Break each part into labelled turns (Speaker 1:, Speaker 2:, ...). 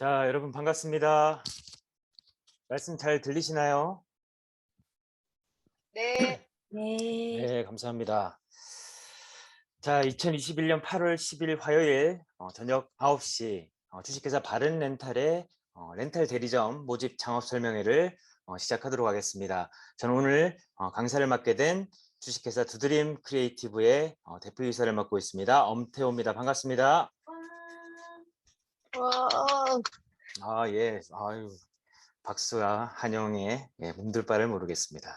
Speaker 1: 자, 여러분 반갑습니다. 말씀 잘 들리시나요?
Speaker 2: 네.
Speaker 3: 네.
Speaker 1: 네, 감사합니다. 자, 2021년 8월 10일 화요일 저녁 9시 주식회사 바른렌탈의 렌탈 대리점 모집 창업 설명회를 시작하도록 하겠습니다. 저는 오늘 강사를 맡게 된 주식회사 두드림 크리에이티브의 대표이사를 맡고 있습니다. 엄태호입니다. 반갑습니다.
Speaker 2: 와.
Speaker 1: 예. 아유, 박수와 환영에 몸둘 바를 모르겠습니다.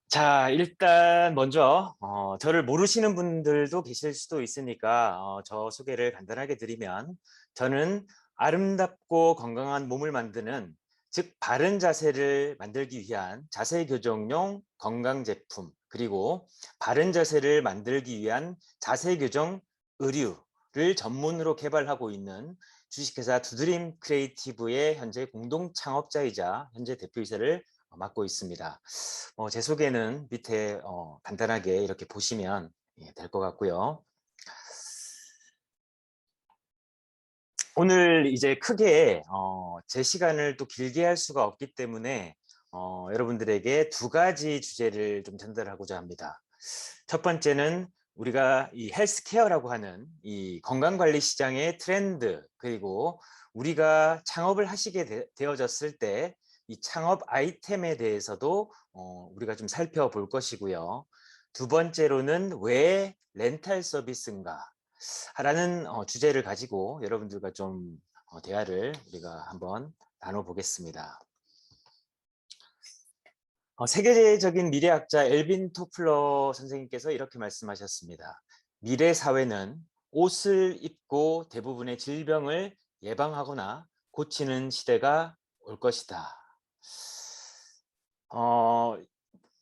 Speaker 1: 자, 일단 먼저 저를 모르시는 분들도 계실 수도 있으니까 저 소개를 간단하게 드리면, 저는 아름답고 건강한 몸을 만드는, 즉 바른 자세를 만들기 위한 자세 교정용 건강 제품, 그리고 바른 자세를 만들기 위한 자세 교정 의류를 전문으로 개발하고 있는 주식회사 두드림 크리에이티브의 현재 공동 창업자이자 현재 대표이사를 맡고 있습니다. 제 소개는 밑에 간단하게 이렇게 보시면 될 것 같고요. 오늘 이제 크게 제 시간을 또 길게 할 수가 없기 때문에 여러분들에게 두 가지 주제를 좀 전달하고자 합니다. 첫 번째는 우리가 이 헬스케어라고 하는 이 건강관리 시장의 트렌드, 그리고 우리가 창업을 하시게 되어졌을 때 이 창업 아이템에 대해서도 우리가 좀 살펴볼 것이고요. 두 번째로는 왜 렌탈 서비스인가 라는 주제를 가지고 여러분들과 좀 대화를 우리가 한번 나눠보겠습니다. 세계적인 미래학자 엘빈 토플러 선생님께서 이렇게 말씀하셨습니다. 미래 사회는 옷을 입고 대부분의 질병을 예방하거나 고치는 시대가 올 것이다.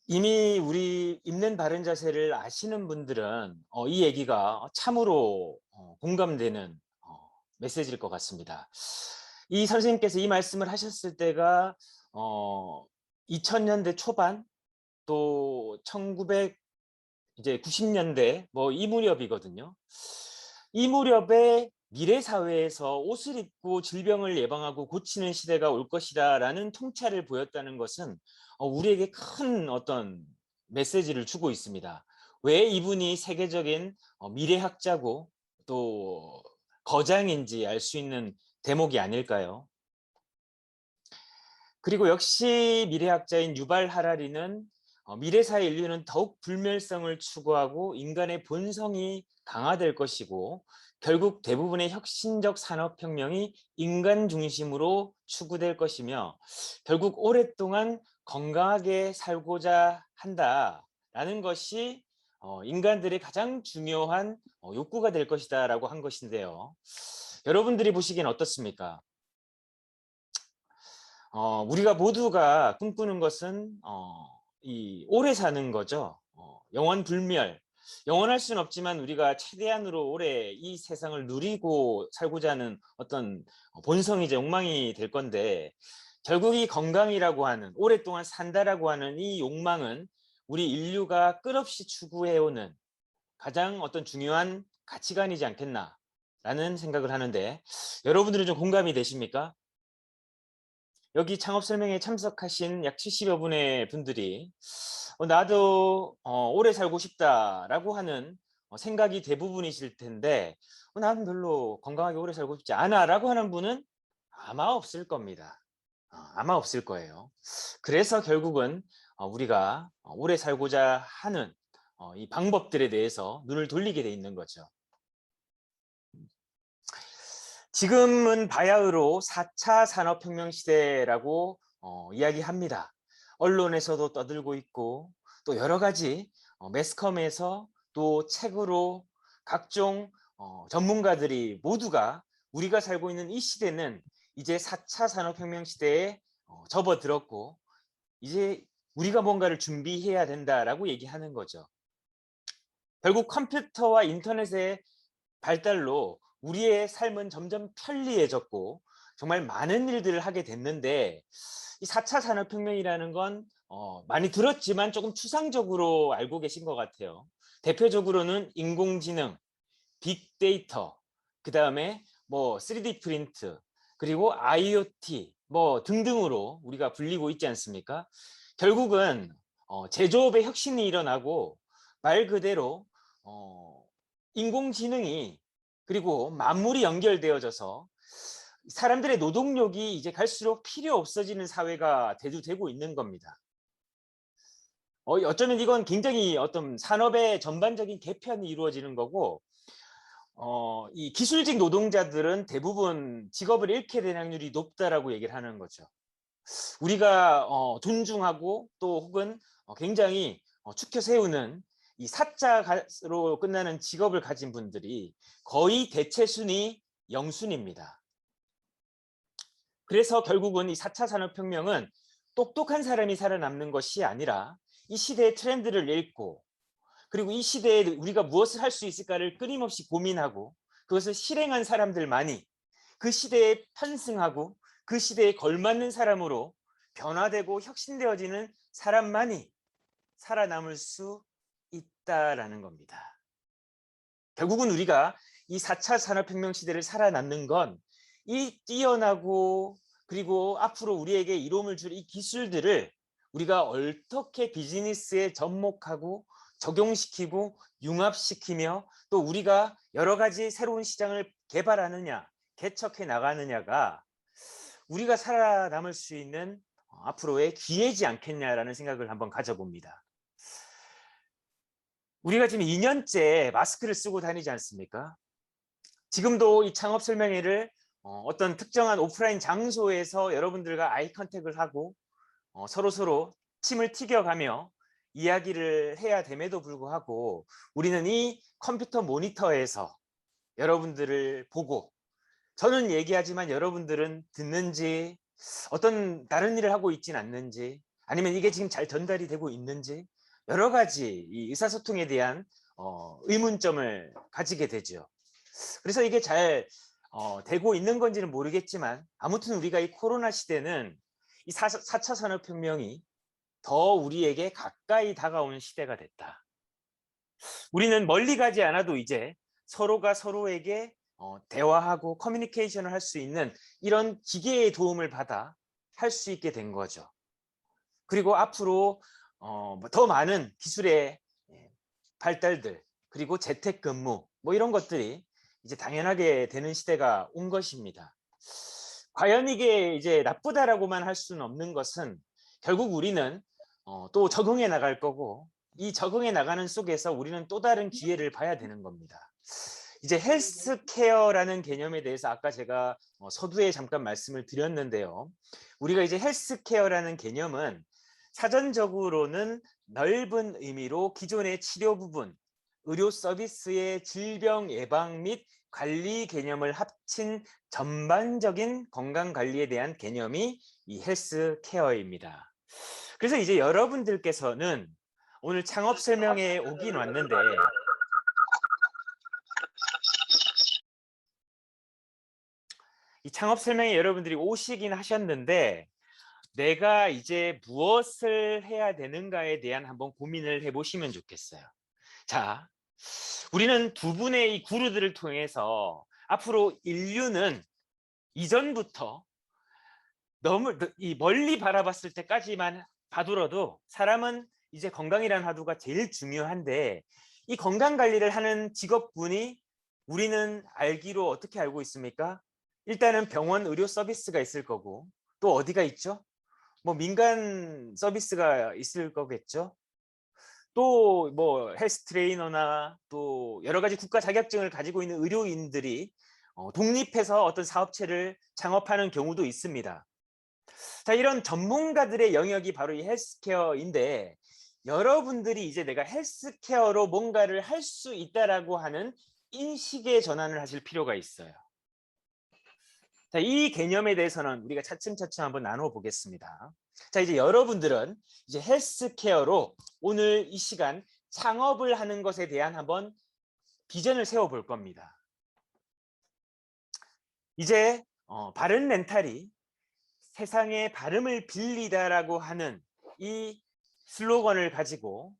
Speaker 1: 이미 우리 입는 바른 자세를 아시는 분들은 이 얘기가 참으로 공감되는 메시지일 것 같습니다. 이 선생님께서 이 말씀을 하셨을 때가 2000년대 초반, 또 1990년대 뭐 이 무렵이거든요. 이 무렵에 미래 사회에서 옷을 입고 질병을 예방하고 고치는 시대가 올 것이다라는 통찰을 보였다는 것은 우리에게 큰 어떤 메시지를 주고 있습니다. 왜 이분이 세계적인 미래학자고 또 거장인지 알 수 있는 대목이 아닐까요? 그리고 역시 미래학자인 유발 하라리는 미래사의 인류는 더욱 불멸성을 추구하고 인간의 본성이 강화될 것이고, 결국 대부분의 혁신적 산업혁명이 인간 중심으로 추구될 것이며, 결국 오랫동안 건강하게 살고자 한다라는 것이 인간들의 가장 중요한 욕구가 될 것이다 라고 한 것인데요. 여러분들이 보시기엔 어떻습니까? 우리가 모두가 꿈꾸는 것은 이 오래 사는 거죠. 영원 불멸. 영원할 수는 없지만 우리가 최대한으로 오래 이 세상을 누리고 살고자 하는 어떤 본성이자 욕망이 될 건데, 결국 이 건강이라고 하는, 오랫동안 산다라고 하는 이 욕망은 우리 인류가 끝없이 추구해오는 가장 어떤 중요한 가치관이지 않겠나라는 생각을 하는데, 여러분들은 좀 공감이 되십니까? 여기 창업 설명회에 참석하신 약 70여 분의 분들이 나도 오래 살고 싶다라고 하는 생각이 대부분이실 텐데, 나는 별로 건강하게 오래 살고 싶지 않아라고 하는 분은 아마 없을 겁니다. 아마 없을 거예요. 그래서 결국은 우리가 오래 살고자 하는 이 방법들에 대해서 눈을 돌리게 돼 있는 거죠. 지금은 바야흐로 4차 산업혁명 시대라고 이야기합니다. 언론에서도 떠들고 있고, 또 여러 가지 매스컴에서, 또 책으로 각종 전문가들이 모두가 우리가 살고 있는 이 시대는 이제 4차 산업혁명 시대에 접어들었고, 이제 우리가 뭔가를 준비해야 된다라고 얘기하는 거죠. 결국 컴퓨터와 인터넷의 발달로 우리의 삶은 점점 편리해졌고 정말 많은 일들을 하게 됐는데, 이 4차 산업혁명이라는 건 많이 들었지만 조금 추상적으로 알고 계신 것 같아요. 대표적으로는 인공지능, 빅데이터, 그다음에 뭐 3D 프린트, 그리고 IoT 뭐 등등으로 우리가 불리고 있지 않습니까? 결국은 제조업의 혁신이 일어나고 말 그대로 인공지능이 그리고 만물이 연결되어져서 사람들의 노동력이 이제 갈수록 필요 없어지는 사회가 대두되고 있는 겁니다. 어쩌면 이건 굉장히 어떤 산업의 전반적인 개편이 이루어지는 거고, 이 기술직 노동자들은 대부분 직업을 잃게 될 확률이 높다라고 얘기를 하는 거죠. 우리가 존중하고 또 혹은 굉장히 추켜 세우는 이 사자로 끝나는 직업을 가진 분들이 거의 대체순이 영순입니다. 그래서 결국은 이 4차 산업혁명은 똑똑한 사람이 살아남는 것이 아니라 이 시대의 트렌드를 읽고, 그리고 이 시대에 우리가 무엇을 할 수 있을까를 끊임없이 고민하고 그것을 실행한 사람들만이 그 시대에 편승하고 그 시대에 걸맞는 사람으로 변화되고 혁신되어지는 사람만이 살아남을 수 있다라는 겁니다. 결국은 우리가 이 4차 산업혁명 시대를 살아남는 건 이 뛰어나고 그리고 앞으로 우리에게 이로움을 줄 이 기술들을 우리가 어떻게 비즈니스에 접목하고 적용시키고 융합시키며 또 우리가 여러 가지 새로운 시장을 개발하느냐, 개척해 나가느냐가 우리가 살아남을 수 있는 앞으로의 기회지 않겠냐라는 생각을 한번 가져봅니다. 우리가 지금 2년째 마스크를 쓰고 다니지 않습니까? 지금도 이 창업 설명회를 어떤 특정한 오프라인 장소에서 여러분들과 아이 컨택을 하고 서로 침을 튀겨가며 이야기를 해야 됨에도 불구하고 우리는 이 컴퓨터 모니터에서 여러분들을 보고, 저는 얘기하지만 여러분들은 듣는지, 어떤 다른 일을 하고 있진 않는지, 아니면 이게 지금 잘 전달이 되고 있는지 여러 가지 이 의사소통에 대한 의문점을 가지게 되죠. 그래서 이게 잘 되고 있는 건지는 모르겠지만 아무튼 우리가 이 코로나 시대는 이 4차 산업혁명이 더 우리에게 가까이 다가오는 시대가 됐다. 우리는 멀리 가지 않아도 이제 서로가 서로에게 대화하고 커뮤니케이션을 할 수 있는 이런 기계의 도움을 받아 할 수 있게 된 거죠. 그리고 앞으로 더 많은 기술의 발달들, 그리고 재택근무 뭐 이런 것들이 이제 당연하게 되는 시대가 온 것입니다. 과연 이게 이제 나쁘다라고만 할 수는 없는 것은 결국 우리는 또 적응해 나갈 거고, 이 적응해 나가는 속에서 우리는 또 다른 기회를 봐야 되는 겁니다. 이제 헬스케어라는 개념에 대해서 아까 제가 서두에 잠깐 말씀을 드렸는데요. 우리가 이제 헬스케어라는 개념은 사전적으로는 넓은 의미로 기존의 치료 부분, 의료 서비스의 질병 예방 및 관리 개념을 합친 전반적인 건강 관리에 대한 개념이 이 헬스케어입니다. 그래서 이제 여러분들께서는 오늘 창업 설명회에 오긴 왔는데, 이 창업 설명회 여러분들이 오시긴 하셨는데 내가 이제 무엇을 해야 되는가에 대한 한번 고민을 해보시면 좋겠어요. 자, 우리는 두 분의 이 구루들을 통해서 앞으로 인류는 이전부터 너무 이 멀리 바라봤을 때까지만 봐두어도 사람은 이제 건강이라는 화두가 제일 중요한데, 이 건강 관리를 하는 직업군이 우리는 알기로 어떻게 알고 있습니까? 일단은 병원 의료 서비스가 있을 거고, 또 어디가 있죠? 뭐 민간 서비스가 있을 거겠죠. 또 뭐 헬스 트레이너나 또 여러 가지 국가 자격증을 가지고 있는 의료인들이 독립해서 어떤 사업체를 창업하는 경우도 있습니다. 자, 이런 전문가들의 영역이 바로 이 헬스케어인데, 여러분들이 이제 내가 헬스케어로 뭔가를 할 수 있다라고 하는 인식의 전환을 하실 필요가 있어요. 자, 이 개념에 대해서는 우리가 차츰차츰 한번 나눠 보겠습니다. 자, 이제 여러분들은 이제 헬스케어로 오늘 이 시간 창업을 하는 것에 대한 한번 비전을 세워 볼 겁니다. 이제 바른 멘탈이 세상의 발음을 빌리다라고 하는 이 슬로건을 가지고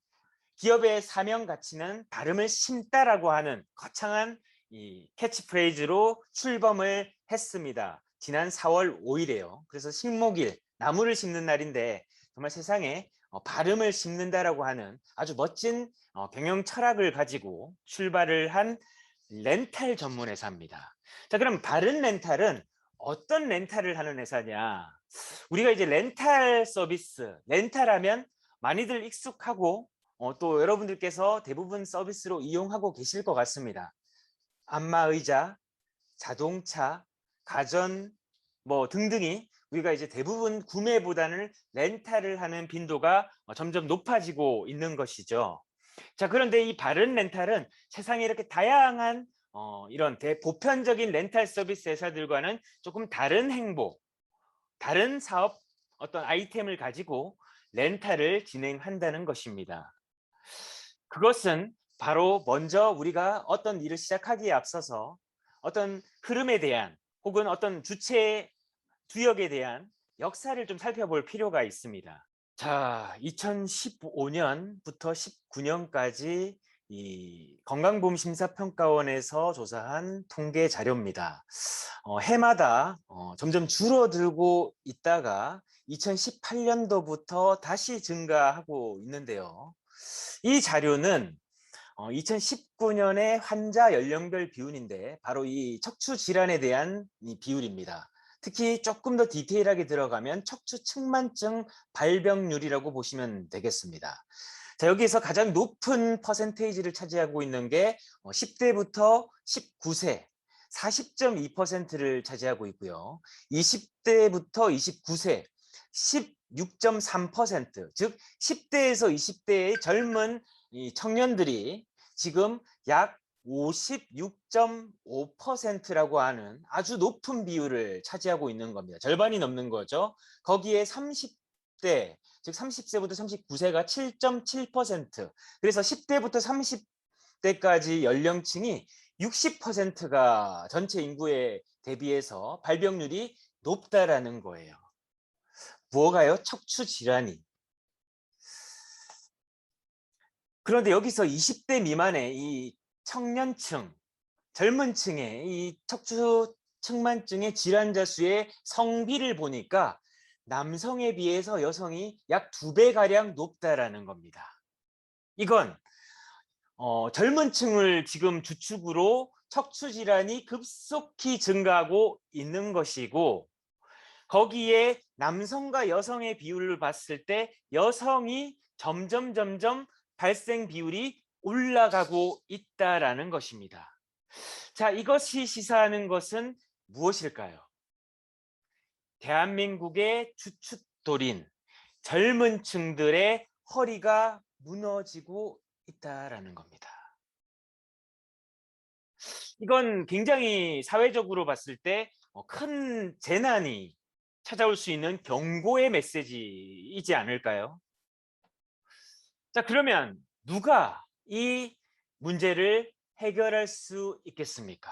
Speaker 1: 기업의 사명 가치는 발음을 심다라고 하는 거창한 이 캐치프레이즈로 출범을 했습니다. 지난 4월 5일에요. 그래서 식목일, 나무를 심는 날인데 정말 세상에 발음을 심는다라고 하는 아주 멋진 경영 철학을 가지고 출발을 한 렌탈 전문 회사입니다. 자, 그럼 바른 렌탈은 어떤 렌탈을 하는 회사냐? 우리가 이제 렌탈 서비스, 렌탈하면 많이들 익숙하고 또 여러분들께서 대부분 서비스로 이용하고 계실 것 같습니다. 안마의자, 자동차, 가전 뭐 등등이 우리가 이제 대부분 구매보다는 렌탈을 하는 빈도가 점점 높아지고 있는 것이죠. 자, 그런데 이 바른 렌탈은 세상에 이렇게 다양한 이런 대보편적인 렌탈 서비스 회사들과는 조금 다른 행보, 다른 사업 어떤 아이템을 가지고 렌탈을 진행한다는 것입니다. 그것은 바로 먼저 우리가 어떤 일을 시작하기에 앞서서 어떤 흐름에 대한 혹은 어떤 주체 주역에 대한 역사를 좀 살펴볼 필요가 있습니다. 자, 2015년부터 19년까지 이 건강보험심사평가원에서 조사한 통계 자료입니다. 해마다 점점 줄어들고 있다가 2018년도부터 다시 증가하고 있는데요. 이 자료는 2019년의 환자 연령별 비율인데 바로 이 척추 질환에 대한 이 비율입니다. 특히 조금 더 디테일하게 들어가면 척추 측만증 발병률이라고 보시면 되겠습니다. 자, 여기서 가장 높은 퍼센테이지를 차지하고 있는 게 10대부터 19세 40.2%를 차지하고 있고요. 20대부터 29세 16.3%, 즉 10대에서 20대의 젊은 이 청년들이 지금 약 56.5%라고 하는 아주 높은 비율을 차지하고 있는 겁니다. 절반이 넘는 거죠. 거기에 30대, 즉 30세부터 39세가 7.7%, 그래서 10대부터 30대까지 연령층이 60%가 전체 인구에 대비해서 발병률이 높다라는 거예요. 뭐가요? 척추 질환이. 그런데 여기서 20대 미만의 이 청년층, 젊은 층의 이 척추 측만증의 질환자 수의 성비를 보니까 남성에 비해서 여성이 약 2배가량 높다라는 겁니다. 이건 젊은 층을 지금 주축으로 척추 질환이 급속히 증가하고 있는 것이고, 거기에 남성과 여성의 비율을 봤을 때 여성이 점점 발생 비율이 올라가고 있다라는 것입니다. 자, 이것이 시사하는 것은 무엇일까요? 대한민국의 주춧돌인 젊은 층들의 허리가 무너지고 있다라는 겁니다. 이건 굉장히 사회적으로 봤을 때 큰 재난이 찾아올 수 있는 경고의 메시지이지 않을까요? 자, 그러면 누가 이 문제를 해결할 수 있겠습니까?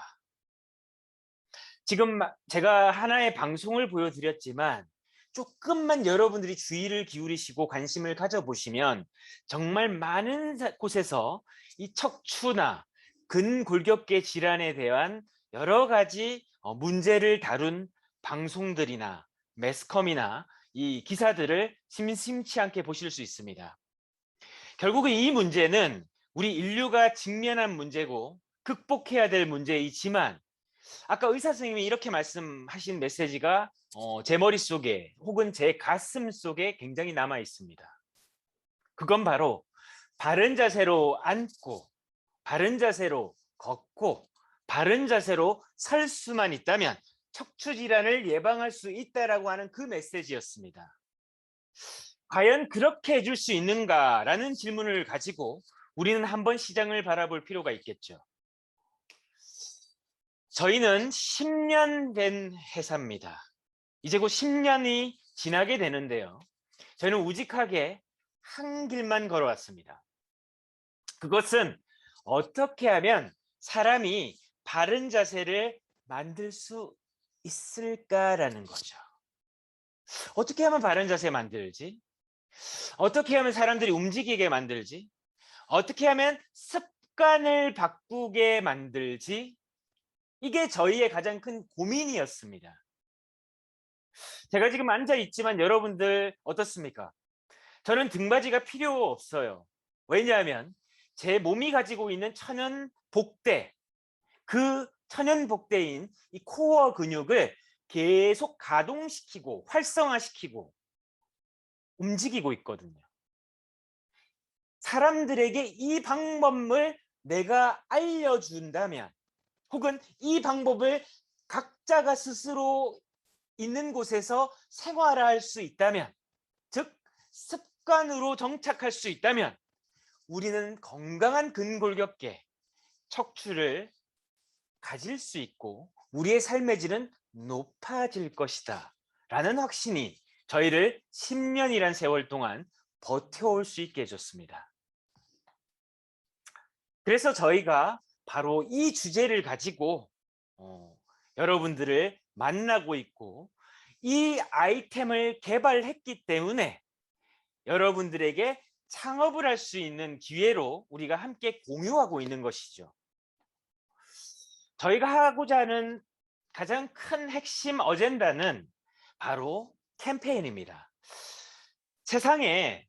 Speaker 1: 지금 제가 하나의 방송을 보여드렸지만 조금만 여러분들이 주의를 기울이시고 관심을 가져보시면 정말 많은 곳에서 이 척추나 근골격계 질환에 대한 여러 가지 문제를 다룬 방송들이나 매스컴이나 이 기사들을 심심치 않게 보실 수 있습니다. 결국은 이 문제는 우리 인류가 직면한 문제고 극복해야 될 문제이지만 아까 의사 선생님이 이렇게 말씀하신 메시지가 제 머릿속에 혹은 제 가슴 속에 굉장히 남아 있습니다. 그건 바로 바른 자세로 앉고 바른 자세로 걷고 바른 자세로 설 수만 있다면 척추 질환을 예방할 수 있다라고 하는 그 메시지였습니다. 과연 그렇게 해줄 수 있는가라는 질문을 가지고 우리는 한번 시장을 바라볼 필요가 있겠죠. 저희는 10년 된 회사입니다. 이제 곧 10년이 지나게 되는데요. 저희는 우직하게 한 길만 걸어왔습니다. 그것은 어떻게 하면 사람이 바른 자세를 만들 수 있을까라는 거죠. 어떻게 하면 바른 자세 만들지? 어떻게 하면 사람들이 움직이게 만들지? 어떻게 하면 습관을 바꾸게 만들지? 이게 저희의 가장 큰 고민이었습니다. 제가 지금 앉아 있지만 여러분들 어떻습니까? 저는 등받이가 필요 없어요. 왜냐하면 제 몸이 가지고 있는 천연 복대, 그 천연 복대인 이 코어 근육을 계속 가동시키고 활성화시키고 움직이고 있거든요. 사람들에게 이 방법을 내가 알려준다면, 혹은 이 방법을 각자가 스스로 있는 곳에서 생활할 수 있다면, 즉 습관으로 정착할 수 있다면 우리는 건강한 근골격계, 척추를 가질 수 있고 우리의 삶의 질은 높아질 것이다 라는 확신이 저희를 10년이란 세월 동안 버텨올 수 있게 해줬습니다. 그래서 저희가 바로 이 주제를 가지고 여러분들을 만나고 있고, 이 아이템을 개발했기 때문에 여러분들에게 창업을 할 수 있는 기회로 우리가 함께 공유하고 있는 것이죠. 저희가 하고자 하는 가장 큰 핵심 어젠다는 바로 캠페인입니다. 세상에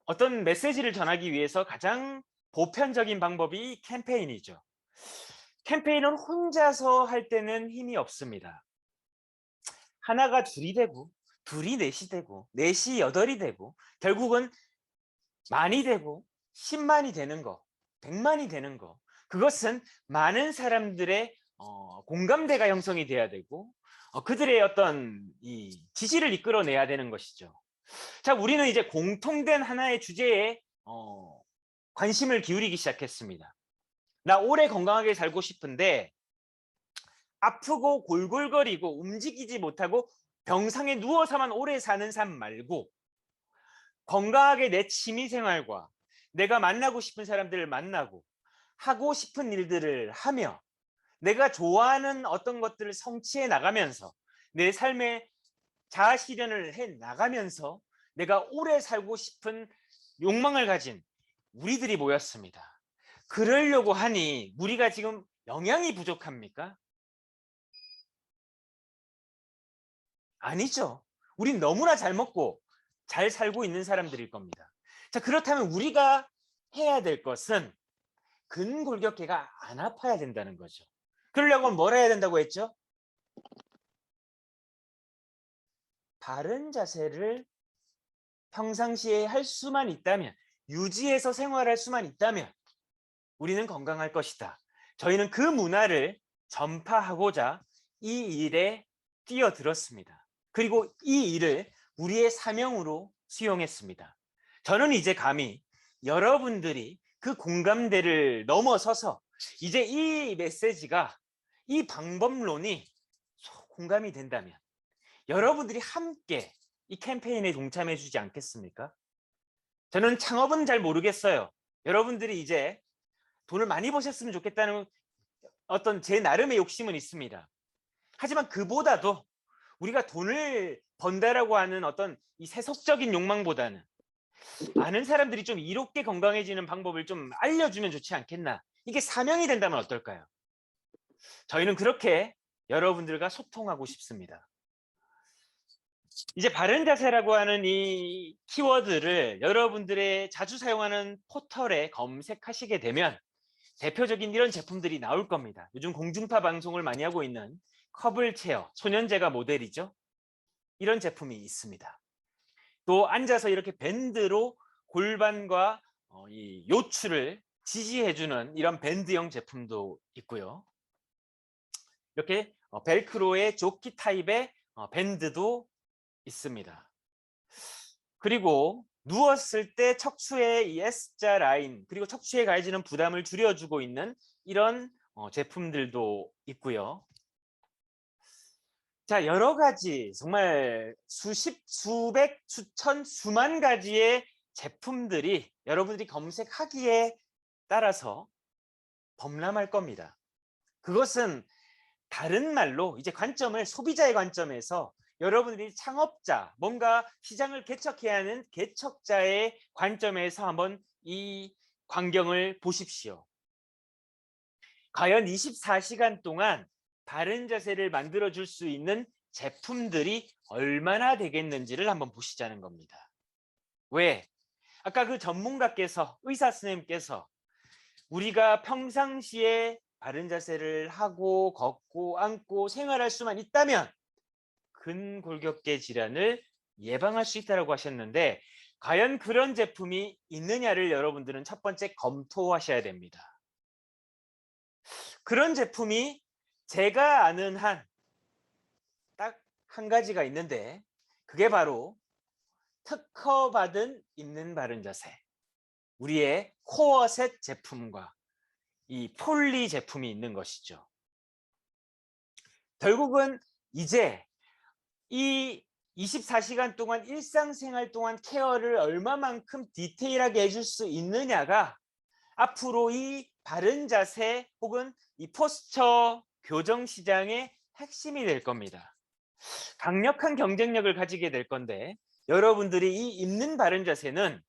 Speaker 1: 어떤 메시지를 전하기 위해서 가장 보편적인 방법이 캠페인이죠. 캠페인은 혼자서 할 때는 힘이 없습니다. 하나가 둘이 되고, 둘이 넷이 되고, 넷이 여덟이 되고, 결국은 만이 되고 10만이 되는 거, 100만이 되는 거, 그것은 많은 사람들의 공감대가 형성이 돼야 되고 그들의 어떤 이 지지를 이끌어내야 되는 것이죠. 자, 우리는 이제 공통된 하나의 주제에 관심을 기울이기 시작했습니다. 나 오래 건강하게 살고 싶은데 아프고 골골거리고 움직이지 못하고 병상에 누워서만 오래 사는 삶 말고, 건강하게 내 취미생활과 내가 만나고 싶은 사람들을 만나고 하고 싶은 일들을 하며 내가 좋아하는 어떤 것들을 성취해 나가면서 내 삶의 자아 실현을 해 나가면서 내가 오래 살고 싶은 욕망을 가진 우리들이 모였습니다. 그러려고 하니 우리가 지금 영양이 부족합니까? 아니죠. 우린 너무나 잘 먹고 잘 살고 있는 사람들일 겁니다. 자, 그렇다면 우리가 해야 될 것은 근골격계가 안 아파야 된다는 거죠. 그러려면 뭘 해야 된다고 했죠? 바른 자세를 평상시에 할 수만 있다면, 유지해서 생활할 수만 있다면 우리는 건강할 것이다. 저희는 그 문화를 전파하고자 이 일에 뛰어들었습니다. 그리고 이 일을 우리의 사명으로 수용했습니다. 저는 이제 감히 여러분들이 그 공감대를 넘어서서 이제 이 메시지가, 이 방법론이 공감이 된다면 여러분들이 함께 이 캠페인에 동참해 주지 않겠습니까? 저는 창업은 잘 모르겠어요. 여러분들이 이제 돈을 많이 버셨으면 좋겠다는 어떤 제 나름의 욕심은 있습니다. 하지만 그보다도 우리가 돈을 번다라고 하는 어떤 이 세속적인 욕망보다는 많은 사람들이 좀 이롭게 건강해지는 방법을 좀 알려주면 좋지 않겠나. 이게 사명이 된다면 어떨까요? 저희는 그렇게 여러분들과 소통하고 싶습니다. 이제 바른 자세라고 하는 이 키워드를 여러분들의 자주 사용하는 포털에 검색하시게 되면 대표적인 이런 제품들이 나올 겁니다. 요즘 공중파 방송을 많이 하고 있는 커블 체어, 소년제가 모델이죠. 이런 제품이 있습니다. 또 앉아서 이렇게 밴드로 골반과 이 요추를 지지해주는 이런 밴드형 제품도 있고요. 이렇게 벨크로의 조끼 타입의 밴드도 있습니다. 그리고 누웠을 때 척추의 이 S자 라인, 그리고 척추에 가해지는 부담을 줄여주고 있는 이런 제품들도 있고요. 자, 여러 가지 정말 수십, 수백, 수천, 수만 가지의 제품들이 여러분들이 검색하기에 따라서 범람할 겁니다. 그것은 다른 말로 이제 관점을 소비자의 관점에서 여러분들이 창업자, 뭔가 시장을 개척해야 하는 개척자의 관점에서 한번 이 광경을 보십시오. 과연 24시간 동안 바른 자세를 만들어 줄 수 있는 제품들이 얼마나 되겠는지를 한번 보시자는 겁니다. 왜? 아까 그 전문가께서, 의사 선생님께서 우리가 평상시에 바른 자세를 하고 걷고 앉고 생활할 수만 있다면 근골격계 질환을 예방할 수 있다고 하셨는데, 과연 그런 제품이 있느냐를 여러분들은 첫 번째 검토하셔야 됩니다. 그런 제품이 제가 아는 한 딱 한 가지가 있는데, 그게 바로 특허받은 있는 바른 자세, 우리의 코어셋 제품과 이 폴리 제품이 있는 것이죠. 결국은 이제 이 24시간 동안 일상생활 동안 케어를 얼마만큼 디테일하게 해줄 수 있느냐가 앞으로 이 바른 자세 혹은 이 포스처 교정 시장의 핵심이 될 겁니다. 강력한 경쟁력을 가지게 될 건데, 여러분들이 이 입는 바른 자세는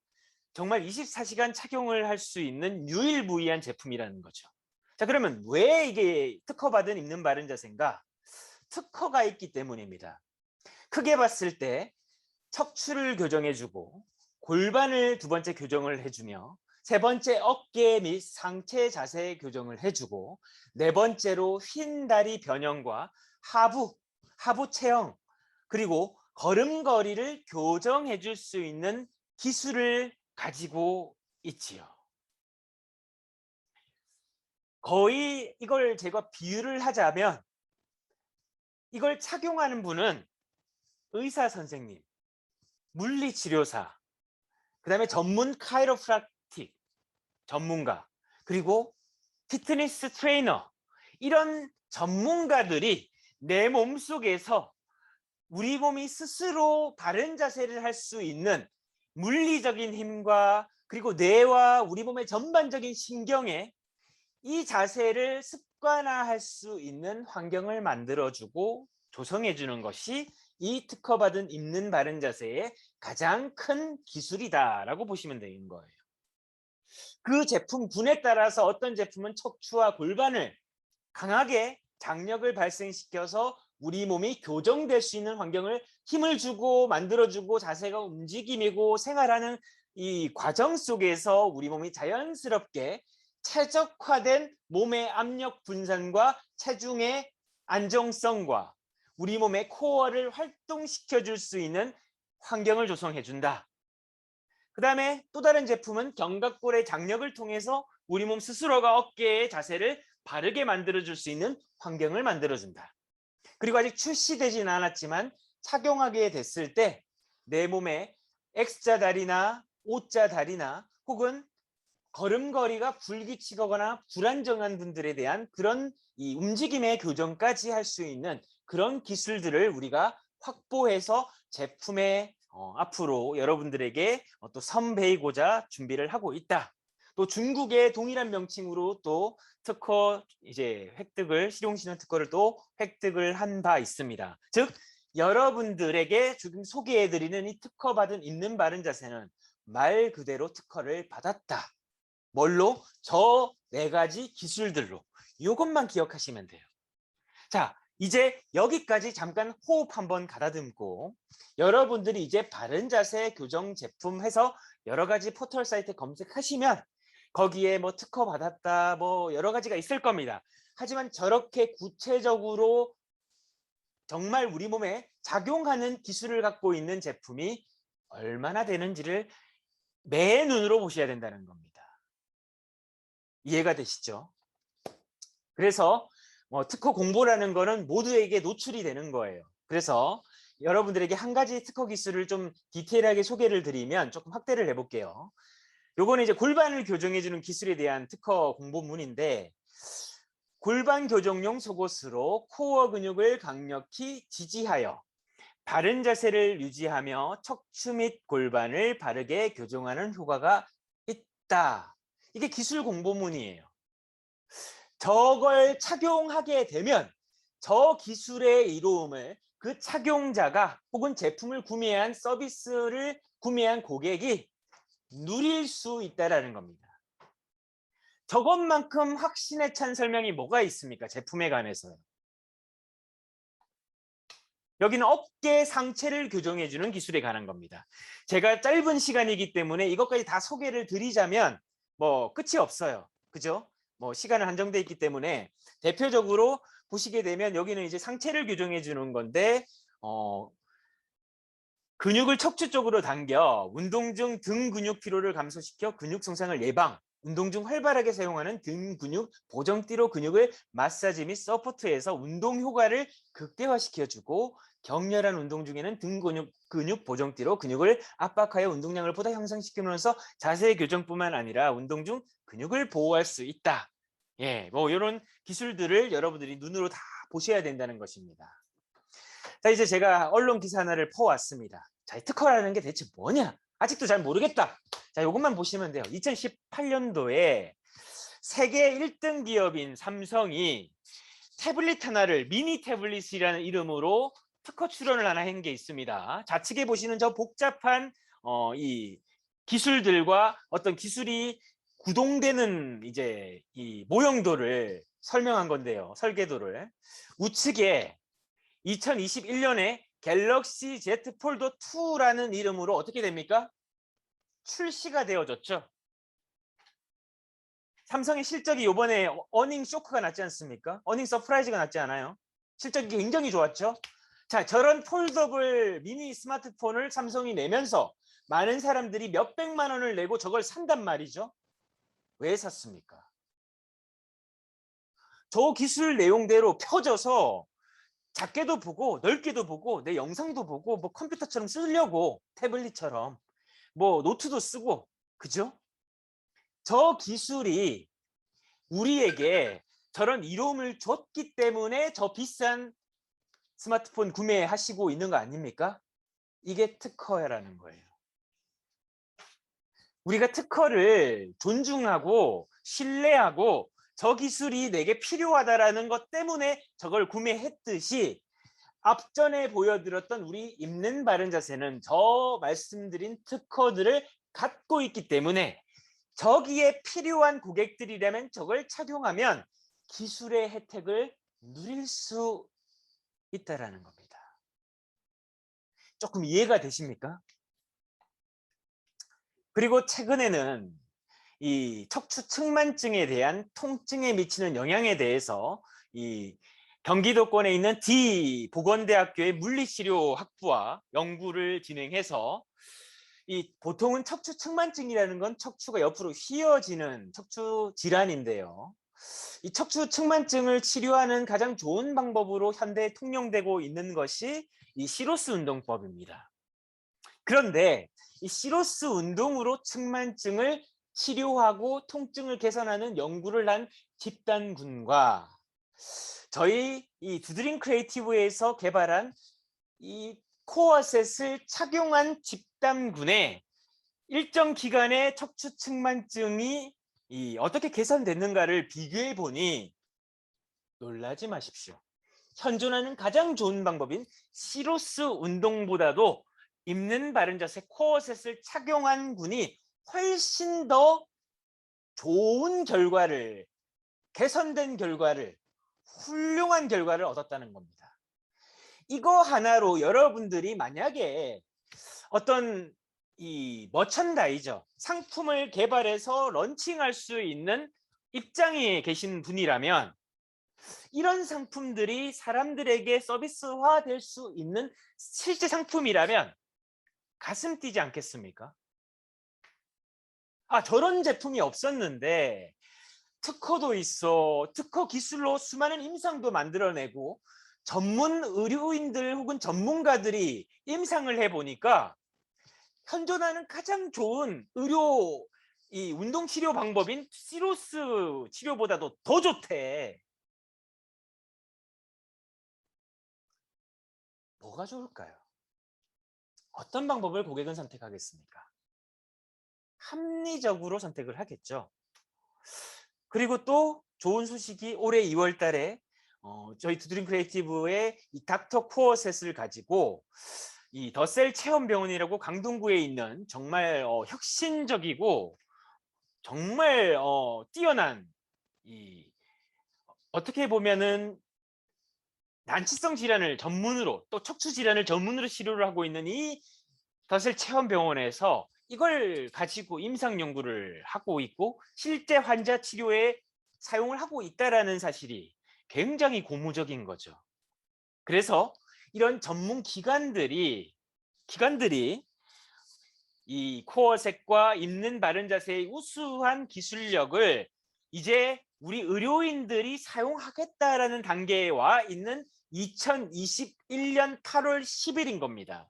Speaker 1: 정말 24시간 착용을 할 수 있는 유일무이한 제품이라는 거죠. 자, 그러면 왜 이게 특허받은 입는 바른 자세인가? 특허가 있기 때문입니다. 크게 봤을 때 척추를 교정해주고, 골반을 두 번째 교정을 해주며, 세 번째 어깨 및 상체 자세 교정을 해주고, 네 번째로 휜 다리 변형과 하부 체형, 그리고 걸음걸이를 교정해 줄 수 있는 기술을 가지고 있지요. 거의 이걸 제가 비유를 하자면, 이걸 착용하는 분은 의사 선생님, 물리치료사, 그다음에 전문 카이로프락틱 전문가, 그리고 피트니스 트레이너, 이런 전문가들이 내 몸속에서 우리 몸이 스스로 바른 자세를 할 수 있는 물리적인 힘과, 그리고 뇌와 우리 몸의 전반적인 신경에 이 자세를 습관화할 수 있는 환경을 만들어주고 조성해주는 것이 이 특허받은 입는 바른 자세의 가장 큰 기술이다라고 보시면 되는 거예요. 그 제품군에 따라서 어떤 제품은 척추와 골반을 강하게 장력을 발생시켜서 우리 몸이 교정될 수 있는 환경을 힘을 주고 만들어주고, 자세가 움직임이고 생활하는 이 과정 속에서 우리 몸이 자연스럽게 최적화된 몸의 압력 분산과 체중의 안정성과 우리 몸의 코어를 활동시켜 줄 수 있는 환경을 조성해 준다. 그 다음에 또 다른 제품은 견갑골의 장력을 통해서 우리 몸 스스로가 어깨의 자세를 바르게 만들어줄 수 있는 환경을 만들어준다. 그리고 아직 출시되지는 않았지만 착용하게 됐을 때 내 몸에 X자 다리나 O자 다리나 혹은 걸음걸이가 불규칙하거나 불안정한 분들에 대한 그런 이 움직임의 교정까지 할 수 있는 그런 기술들을 우리가 확보해서 제품에 앞으로 여러분들에게 또 선배이고자 준비를 하고 있다. 또 중국의 동일한 명칭으로 또 특허 이제 획득을, 실용신용 특허를 또 획득을 한 바 있습니다. 즉 여러분들에게 지금 소개해드리는 이 특허받은 입는 바른 자세는 말 그대로 특허를 받았다. 뭘로? 저 네 가지 기술들로. 이것만 기억하시면 돼요. 자, 이제 여기까지 잠깐 호흡 한번 가다듬고, 여러분들이 이제 바른 자세 교정 제품 해서 여러 가지 포털 사이트 검색하시면 거기에 뭐 특허 받았다 뭐 여러 가지가 있을 겁니다. 하지만 저렇게 구체적으로 정말 우리 몸에 작용하는 기술을 갖고 있는 제품이 얼마나 되는지를 매 눈으로 보셔야 된다는 겁니다. 이해가 되시죠? 그래서 특허 공보라는 거는 모두에게 노출이 되는 거예요. 그래서 여러분들에게 한 가지 특허 기술을 좀 디테일하게 소개를 드리면 조금 확대를 해볼게요. 요거는 이제 골반을 교정해주는 기술에 대한 특허 공보문인데, 골반 교정용 속옷으로 코어 근육을 강력히 지지하여 바른 자세를 유지하며 척추 및 골반을 바르게 교정하는 효과가 있다. 이게 기술 공보문이에요. 저걸 착용하게 되면 저 기술의 이로움을 그 착용자가 혹은 제품을 구매한 서비스를 구매한 고객이 누릴 수 있다는 겁니다. 저것만큼 확신에 찬 설명이 뭐가 있습니까? 제품에 관해서요. 여기는 어깨 상체를 교정해주는 기술에 관한 겁니다. 제가 짧은 시간이기 때문에 이것까지 다 소개를 드리자면 뭐 끝이 없어요. 그죠? 뭐 시간은 한정돼 있기 때문에 대표적으로 보시게 되면 여기는 이제 상체를 교정해 주는 건데 근육을 척추 쪽으로 당겨 운동 중 등 근육 피로를 감소시켜 근육 손상을 예방, 운동 중 활발하게 사용하는 등 근육 보정띠로 근육을 마사지 및 서포트해서 운동 효과를 극대화시켜주고 격렬한 운동 중에는 등 근육 보정띠로 근육을 압박하여 운동량을 보다 향상시키면서 자세 교정뿐만 아니라 운동 중 근육을 보호할 수 있다. 예, 뭐 이런 기술들을 여러분들이 눈으로 다 보셔야 된다는 것입니다. 자, 이제 제가 언론 기사 하나를 퍼왔습니다. 자, 이 특허라는 게 대체 뭐냐? 아직도 잘 모르겠다. 자, 이것만 보시면 돼요. 2018년도에 세계 1등 기업인 삼성이 태블릿 하나를 미니 태블릿이라는 이름으로 특허 출원을 하나 한 게 있습니다. 좌측에 보시는 저 복잡한 이 기술들과 어떤 기술이 구동되는 이제 이 모형도를 설명한 건데요. 설계도를. 우측에 2021년에 갤럭시 Z 폴더 2라는 이름으로 어떻게 됩니까? 출시가 되어졌죠. 삼성의 실적이 이번에 어닝 쇼크가 났지 않습니까? 어닝 서프라이즈가 났지 않아요? 실적이 굉장히 좋았죠. 자, 저런 폴더블 미니 스마트폰을 삼성이 내면서 많은 사람들이 몇백만 원을 내고 저걸 산단 말이죠. 왜 샀습니까? 저 기술 내용대로 펴져서 작게도 보고 넓게도 보고 내 영상도 보고 뭐 컴퓨터처럼 쓰려고, 태블릿처럼 뭐 노트도 쓰고, 그죠? 저 기술이 우리에게 저런 이로움을 줬기 때문에 저 비싼 스마트폰 구매하시고 있는 거 아닙니까? 이게 특허라는 거예요. 우리가 특허를 존중하고 신뢰하고 저 기술이 내게 필요하다라는 것 때문에 저걸 구매했듯이 앞전에 보여드렸던 우리 입는 바른 자세는 저 말씀드린 특허들을 갖고 있기 때문에 저기에 필요한 고객들이라면 저걸 착용하면 기술의 혜택을 누릴 수 있다라는 겁니다. 조금 이해가 되십니까? 그리고 최근에는 이 척추 측만증에 대한 통증에 미치는 영향에 대해서 이 경기도권에 있는 D 보건대학교의 물리치료학부와 연구를 진행해서 이 보통은 척추 측만증이라는 건 척추가 옆으로 휘어지는 척추 질환인데요. 이 척추 측만증을 치료하는 가장 좋은 방법으로 현대에 통용되고 있는 것이 이 시로스 운동법입니다. 그런데 이 시로스 운동으로 측만증을 치료하고 통증을 개선하는 연구를 한 집단군과 저희 이 두드림 크리에이티브에서 개발한 이 코어셋을 착용한 집단군의 일정 기간의 척추 측만증이 어떻게 개선됐는가를 비교해 보니 놀라지 마십시오. 현존하는 가장 좋은 방법인 시로스 운동보다도 입는 바른 자세 코어셋을 착용한 군이 훨씬 더 좋은 결과를, 개선된 결과를, 훌륭한 결과를 얻었다는 겁니다. 이거 하나로 여러분들이 만약에 어떤 이 머천다이저 상품을 개발해서 런칭할 수 있는 입장에 계신 분이라면 이런 상품들이 사람들에게 서비스화 될 수 있는 실제 상품이라면 가슴 뛰지 않겠습니까? 아, 저런 제품이 없었는데 특허도 있어. 특허 기술로 수많은 임상도 만들어내고 전문 의료인들 혹은 전문가들이 임상을 해보니까 현존하는 가장 좋은 의료 이 운동 치료 방법인 시로스 치료보다도 더 좋대. 뭐가 좋을까요? 어떤 방법을 고객은 선택하겠습니까? 합리적으로 선택을 하겠죠. 그리고 또 좋은 소식이 올해 2월 달에 저희 두드림 크리에이티브의 이 닥터 코어셋을 가지고 이 더셀 체험병원이라고 강동구에 있는 정말 혁신적이고 정말 뛰어난 이 어떻게 보면은 난치성 질환을 전문으로 또 척추 질환을 전문으로 치료를 하고 있는 이 덧을 체험병원에서 이걸 가지고 임상 연구를 하고 있고 실제 환자 치료에 사용을 하고 있다라는 사실이 굉장히 고무적인 거죠. 그래서 이런 전문 기관들이 이 코어색과 입는 바른 자세의 우수한 기술력을 이제 우리 의료인들이 사용하겠다라는 단계에 와 있는 2021년 8월 10일인 겁니다.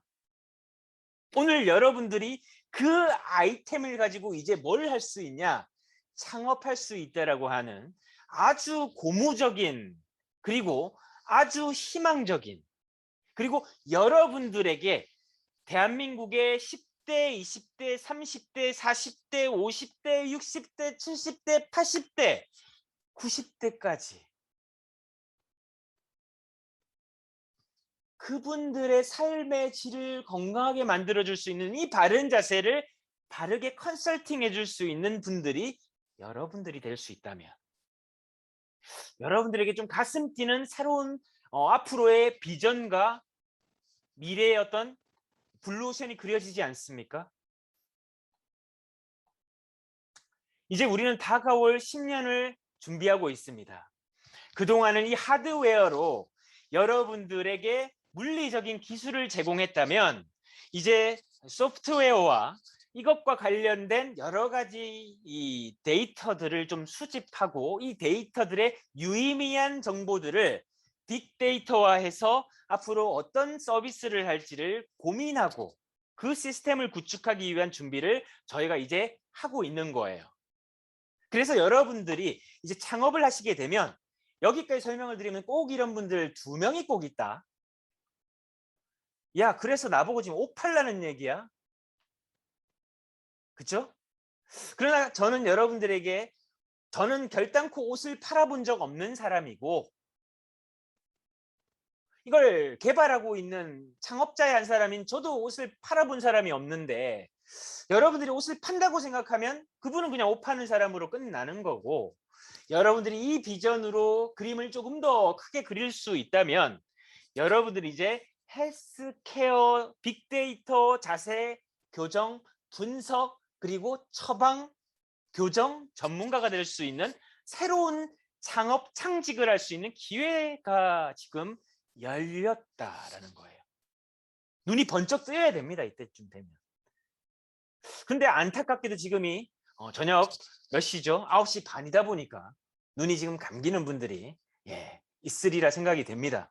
Speaker 1: 오늘 여러분들이 그 아이템을 가지고 이제 뭘 할 수 있냐? 창업할 수 있다라고 하는 아주 고무적인 그리고 아주 희망적인 그리고 여러분들에게 대한민국의 10대, 20대, 30대, 40대, 50대, 60대, 70대, 80대, 90대까지 그분들의 삶의 질을 건강하게 만들어줄 수 있는 이 바른 자세를 바르게 컨설팅해 줄 수 있는 분들이 여러분들이 될 수 있다면 여러분들에게 좀 가슴 뛰는 새로운 앞으로의 비전과 미래의 어떤 블루오션이 그려지지 않습니까? 이제 우리는 다가올 10년을 준비하고 있습니다. 그동안은 이 하드웨어로 여러분들에게 물리적인 기술을 제공했다면 이제 소프트웨어와 이것과 관련된 여러 가지 이 데이터들을 좀 수집하고 이 데이터들의 유의미한 정보들을 빅데이터화해서 앞으로 어떤 서비스를 할지를 고민하고 그 시스템을 구축하기 위한 준비를 저희가 이제 하고 있는 거예요. 그래서 여러분들이 이제 창업을 하시게 되면 여기까지 설명을 드리면 꼭 이런 분들 2명이 꼭 있다. 야, 그래서 나보고 지금 옷 팔라는 얘기야? 그쵸? 그러나 저는 여러분들에게 저는 결단코 옷을 팔아본 적 없는 사람이고 이걸 개발하고 있는 창업자의 한 사람인 저도 옷을 팔아본 사람이 없는데 여러분들이 옷을 판다고 생각하면 그분은 그냥 옷 파는 사람으로 끝나는 거고 여러분들이 이 비전으로 그림을 조금 더 크게 그릴 수 있다면 여러분들이 이제 헬스케어, 빅데이터, 자세, 교정, 분석 그리고 처방, 교정 전문가가 될 수 있는 새로운 창업, 창직을 할 수 있는 기회가 지금 열렸다라는 거예요. 눈이 번쩍 뜨여야 됩니다. 이때쯤 되면. 근데 안타깝게도 지금이 저녁 몇 시죠? 9시 반이다 보니까 눈이 지금 감기는 분들이 있으리라 생각이 됩니다.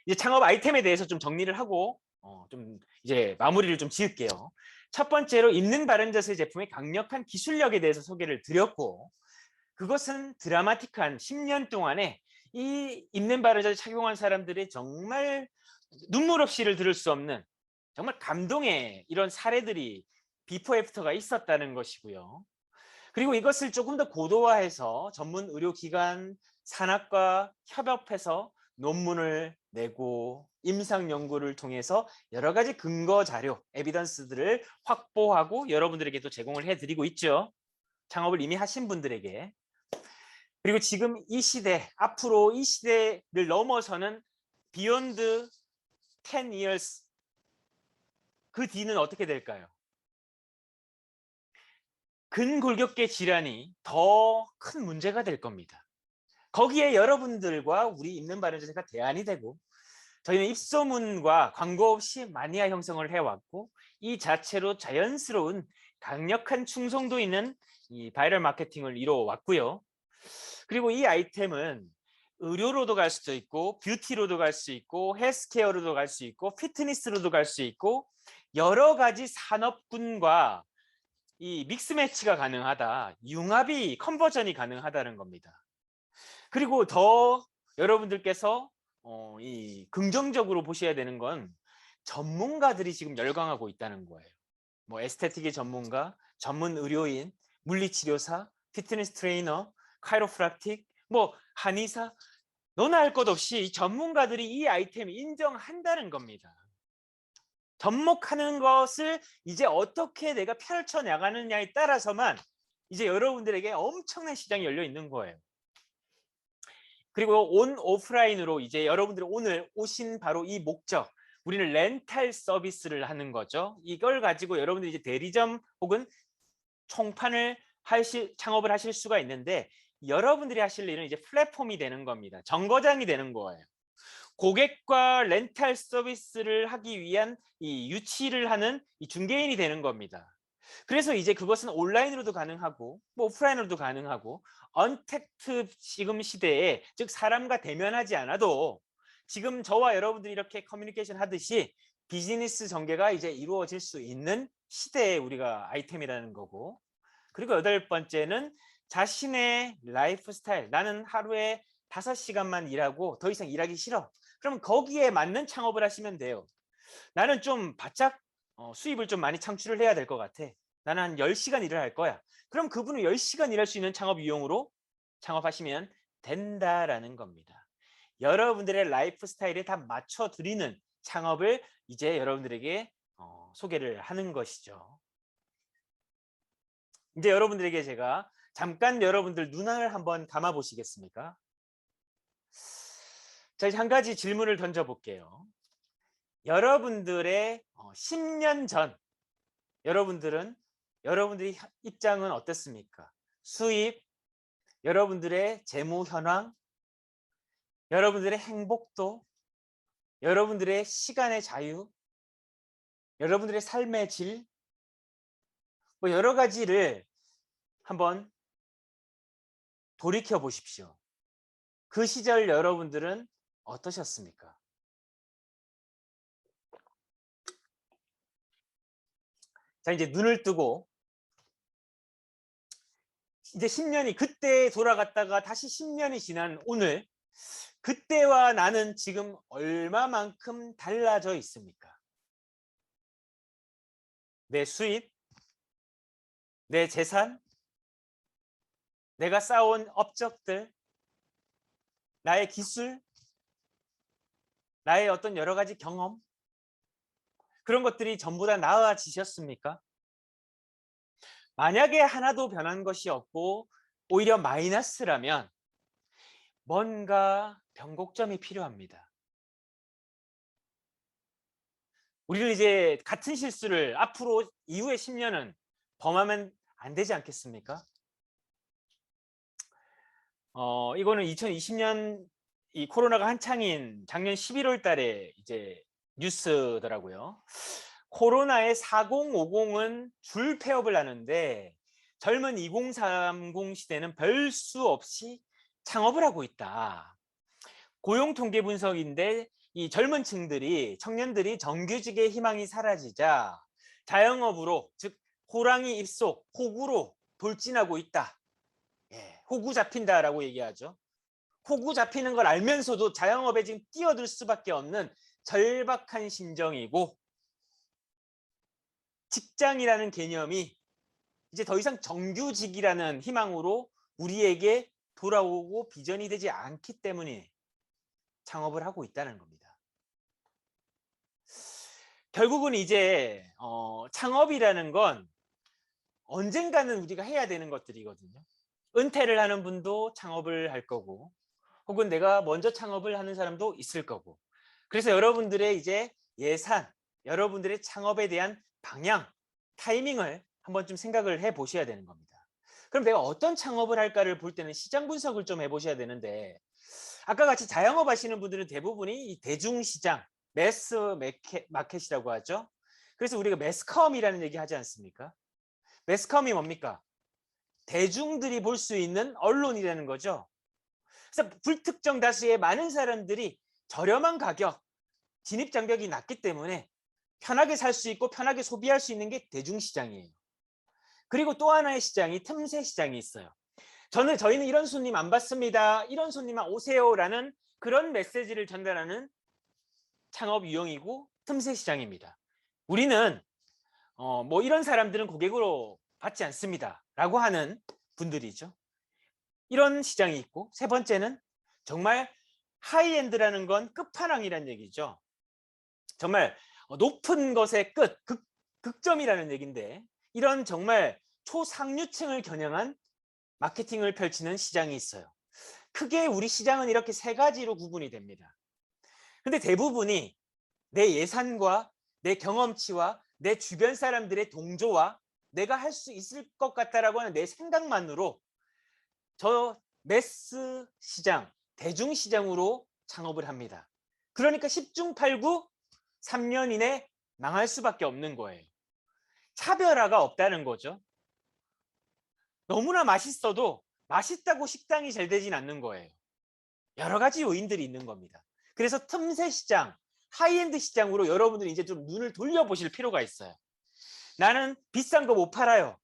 Speaker 1: 이제 창업 아이템에 대해서 좀 정리를 하고 좀 이제 마무리를 좀 지을게요. 첫 번째로 입는 바른 자세 제품의 강력한 기술력에 대해서 소개를 드렸고 그것은 드라마틱한 10년 동안에 이 입는 바른 자세 착용한 사람들의 정말 눈물 없이를 들을 수 없는 정말 감동의 이런 사례들이 비포 애프터가 있었다는 것이고요. 그리고 이것을 조금 더 고도화해서 전문 의료기관, 산학과 협업해서 논문을 내고 임상 연구를 통해서 여러 가지 근거 자료, 에비던스들을 확보하고 여러분들에게도 제공을 해드리고 있죠. 창업을 이미 하신 분들에게. 그리고 지금 이 시대, 앞으로 이 시대를 넘어서는 비욘드 10 years 그 뒤는 어떻게 될까요? 근골격계 질환이 더 큰 문제가 될 겁니다. 거기에 여러분들과 우리 입는 바른 자세가 대안이 되고 저희는 입소문과 광고 없이 마니아 형성을 해왔고 이 자체로 자연스러운 강력한 충성도 있는 이 바이럴 마케팅을 이뤄왔고요. 그리고 이 아이템은 의료로도 갈 수도 있고 뷰티로도 갈 수 있고 헬스케어로도 갈 수 있고 피트니스로도 갈 수 있고 여러 가지 산업군과 이 믹스 매치가 가능하다. 융합이 컨버전이 가능하다는 겁니다. 그리고 더 여러분들께서 이 긍정적으로 보셔야 되는 건 전문가들이 지금 열광하고 있다는 거예요. 뭐 에스테틱의 전문가, 전문 의료인, 물리치료사, 피트니스 트레이너, 카이로프락틱, 뭐 한의사 너나 할 것 없이 이 전문가들이 이 아이템을 인정한다는 겁니다. 접목하는 것을 이제 어떻게 내가 펼쳐 나가느냐에 따라서만 이제 여러분들에게 엄청난 시장이 열려 있는 거예요. 그리고 온 오프라인으로 이제 여러분들이 오늘 오신 바로 이 목적, 우리는 렌탈 서비스를 하는 거죠. 이걸 가지고 여러분들이 이제 대리점 혹은 총판을 창업을 하실 수가 있는데, 여러분들이 하실 일은 이제 플랫폼이 되는 겁니다. 정거장이 되는 거예요. 고객과 렌탈 서비스를 하기 위한 이 유치를 하는 이 중개인이 되는 겁니다. 그래서 이제 그것은 온라인으로도 가능하고 뭐 오프라인으로도 가능하고, 언택트 지금 시대에, 즉 사람과 대면하지 않아도 지금 저와 여러분들이 이렇게 커뮤니케이션 하듯이 비즈니스 전개가 이제 이루어질 수 있는 시대에 우리가 아이템이라는 거고, 그리고 여덟 번째는 자신의 라이프 스타일. 나는 하루에 5시간만 일하고 더 이상 일하기 싫어. 그럼 거기에 맞는 창업을 하시면 돼요. 나는 좀 바짝 수입을 좀 많이 창출을 해야 될 것 같아. 나는 한 10시간 일을 할 거야. 그럼 그분은 10시간 일할 수 있는 창업 유형으로 창업하시면 된다라는 겁니다. 여러분들의 라이프 스타일에 다 맞춰드리는 창업을 이제 여러분들에게 소개를 하는 것이죠. 이제 여러분들에게 제가 잠깐 여러분들 눈을 한번 감아 보시겠습니까? 자, 이제 한 가지 질문을 던져 볼게요. 여러분들의 10년 전 여러분들의 입장은 어떻습니까? 수입, 여러분들의 재무 현황, 여러분들의 행복도, 여러분들의 시간의 자유, 여러분들의 삶의 질, 뭐 여러 가지를 한번 돌이켜 보십시오. 그 시절 여러분들은 어떠셨습니까? 자, 이제 눈을 뜨고 이제 10년이 그때 돌아갔다가 다시 10년이 지난 오늘, 그때와 나는 지금 얼마만큼 달라져 있습니까? 내 수입, 내 재산, 내가 쌓아온 업적들, 나의 기술, 나의 어떤 여러 가지 경험, 그런 것들이 전부 다 나아지셨습니까? 만약에 하나도 변한 것이 없고 오히려 마이너스라면 뭔가 변곡점이 필요합니다. 우리는 이제 같은 실수를 앞으로 이후의 10년은 범하면 안 되지 않겠습니까? 이거는 2020년 이 코로나가 한창인 작년 11월 달에 이제 뉴스더라고요. 코로나의 4050은 줄 폐업을 하는데 젊은 2030 시대는 별 수 없이 창업을 하고 있다. 고용 통계 분석인데 이 젊은 층들이, 청년들이 정규직의 희망이 사라지자 자영업으로, 즉 호랑이 입속, 호구로 돌진하고 있다. 예, 호구 잡힌다라고 얘기하죠. 호구 잡히는 걸 알면서도 자영업에 지금 뛰어들 수밖에 없는 절박한 심정이고, 직장이라는 개념이 이제 더 이상 정규직이라는 희망으로 우리에게 돌아오고 비전이 되지 않기 때문에 창업을 하고 있다는 겁니다. 결국은 이제 창업이라는 건 언젠가는 우리가 해야 되는 것들이거든요. 은퇴를 하는 분도 창업을 할 거고, 혹은 내가 먼저 창업을 하는 사람도 있을 거고. 그래서 여러분들의 이제 예산, 여러분들의 창업에 대한 방향, 타이밍을 한번 좀 생각을 해 보셔야 되는 겁니다. 그럼 내가 어떤 창업을 할까를 볼 때는 시장 분석을 좀 해보셔야 되는데, 아까 같이 자영업 하시는 분들은 대부분이 이 대중시장, 매스 마켓이라고 하죠. 그래서 우리가 매스컴이라는 얘기 하지 않습니까? 매스컴이 뭡니까? 대중들이 볼 수 있는 언론이라는 거죠. 그래서 불특정 다수의 많은 사람들이 저렴한 가격, 진입 장벽이 낮기 때문에 편하게 살 수 있고 편하게 소비할 수 있는 게 대중시장이에요. 그리고 또 하나의 시장이 틈새 시장이 있어요. 저희는 이런 손님 안 받습니다. 이런 손님만 오세요라는 그런 메시지를 전달하는 창업 유형이고 틈새 시장입니다. 우리는 뭐 이런 사람들은 고객으로 받지 않습니다 라고 하는 분들이죠. 이런 시장이 있고, 세 번째는 정말 하이엔드라는 건 끝판왕이라는 얘기죠. 정말 높은 것의 끝, 극점이라는 얘기인데, 이런 정말 초상류층을 겨냥한 마케팅을 펼치는 시장이 있어요. 크게 우리 시장은 이렇게 세 가지로 구분이 됩니다. 근데 대부분이 내 예산과 내 경험치와 내 주변 사람들의 동조와 내가 할 수 있을 것 같다라고 하는 내 생각만으로 저 매스 시장, 대중 시장으로 창업을 합니다. 그러니까 10중 8구 3년 이내 망할 수밖에 없는 거예요. 차별화가 없다는 거죠. 너무나 맛있어도 맛있다고 식당이 잘 되진 않는 거예요. 여러 가지 요인들이 있는 겁니다. 그래서 틈새 시장, 하이엔드 시장으로 여러분들이 이제 좀 눈을 돌려보실 필요가 있어요. 나는 비싼 거 못 팔아요.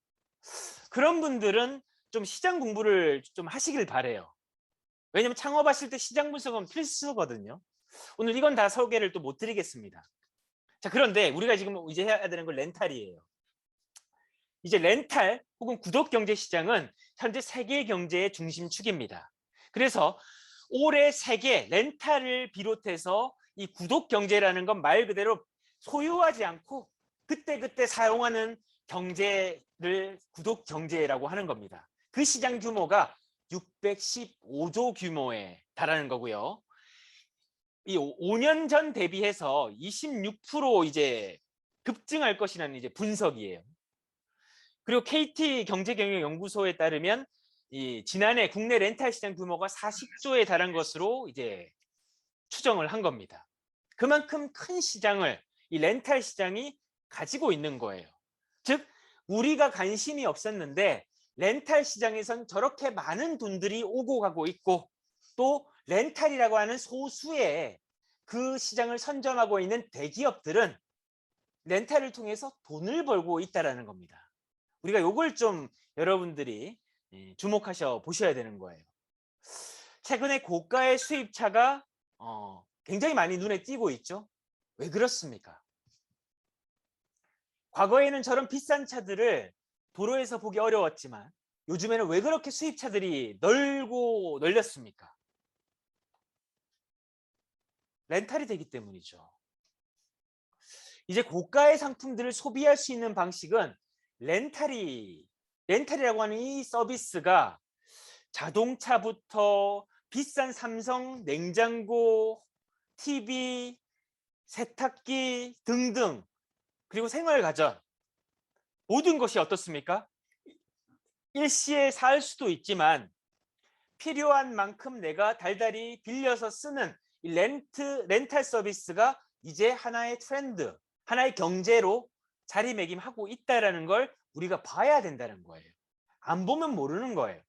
Speaker 1: 그런 분들은 좀 시장 공부를 좀 하시길 바래요. 왜냐면 창업하실 때 시장 분석은 필수거든요. 오늘 이건 다 소개를 또 못 드리겠습니다. 자, 그런데 우리가 지금 이제 해야 되는 건 렌탈이에요. 이제 렌탈 혹은 구독 경제 시장은 현재 세계 경제의 중심축입니다. 그래서 올해 세계 렌탈을 비롯해서 이 구독 경제라는 건 말 그대로 소유하지 않고 그때그때 사용하는 경제를 구독 경제라고 하는 겁니다. 그 시장 규모가 615조 규모에 달하는 거고요. 이 5년 전 대비해서 26% 이제 급증할 것이라는 이제 분석이에요. 그리고 KT 경제경영연구소에 따르면 이 지난해 국내 렌탈 시장 규모가 40조에 달한 것으로 이제 추정을 한 겁니다. 그만큼 큰 시장을 이 렌탈 시장이 가지고 있는 거예요. 즉 우리가 관심이 없었는데 렌탈 시장에선 저렇게 많은 돈들이 오고 가고 있고 또 렌탈이라고 하는 소수의 그 시장을 선점하고 있는 대기업들은 렌탈을 통해서 돈을 벌고 있다는 겁니다. 우리가 이걸 좀 여러분들이 주목하셔 보셔야 되는 거예요. 최근에 고가의 수입차가 굉장히 많이 눈에 띄고 있죠. 왜 그렇습니까? 과거에는 저런 비싼 차들을 도로에서 보기 어려웠지만 요즘에는 왜 그렇게 수입차들이 널렸습니까? 렌탈이 되기 때문이죠. 이제 고가의 상품들을 소비할 수 있는 방식은 렌탈이라고 하는 이 서비스가 자동차부터 비싼 삼성 냉장고, TV, 세탁기 등등 그리고 생활가전 모든 것이 어떻습니까? 일시에 살 수도 있지만 필요한 만큼 내가 달달이 빌려서 쓰는 이 렌탈 서비스가 이제 하나의 트렌드, 하나의 경제로 자리매김하고 있다는 걸 우리가 봐야 된다는 거예요. 안 보면 모르는 거예요.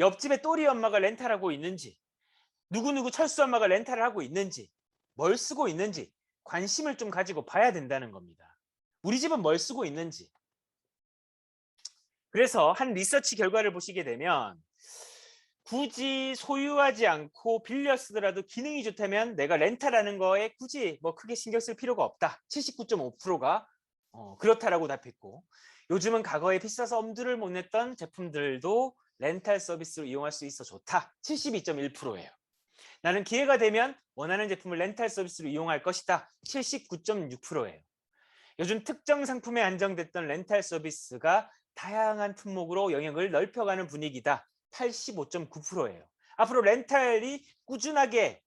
Speaker 1: 옆집에 또리 엄마가 렌탈하고 있는지 누구누구 철수 엄마가 렌탈을 하고 있는지 뭘 쓰고 있는지 관심을 좀 가지고 봐야 된다는 겁니다. 우리 집은 뭘 쓰고 있는지. 그래서 한 리서치 결과를 보시게 되면 굳이 소유하지 않고 빌려 쓰더라도 기능이 좋다면 내가 렌탈하는 거에 굳이 뭐 크게 신경 쓸 필요가 없다. 79.5%가 그렇다라고 답했고 요즘은 과거에 비싸서 엄두를 못 냈던 제품들도 렌탈 서비스로 이용할 수 있어 좋다. 72.1%예요. 나는 기회가 되면 원하는 제품을 렌탈 서비스로 이용할 것이다. 79.6%예요. 요즘 특정 상품에 안정됐던 렌탈 서비스가 다양한 품목으로 영역을 넓혀가는 분위기다. 85.9%예요. 앞으로 렌탈이 꾸준하게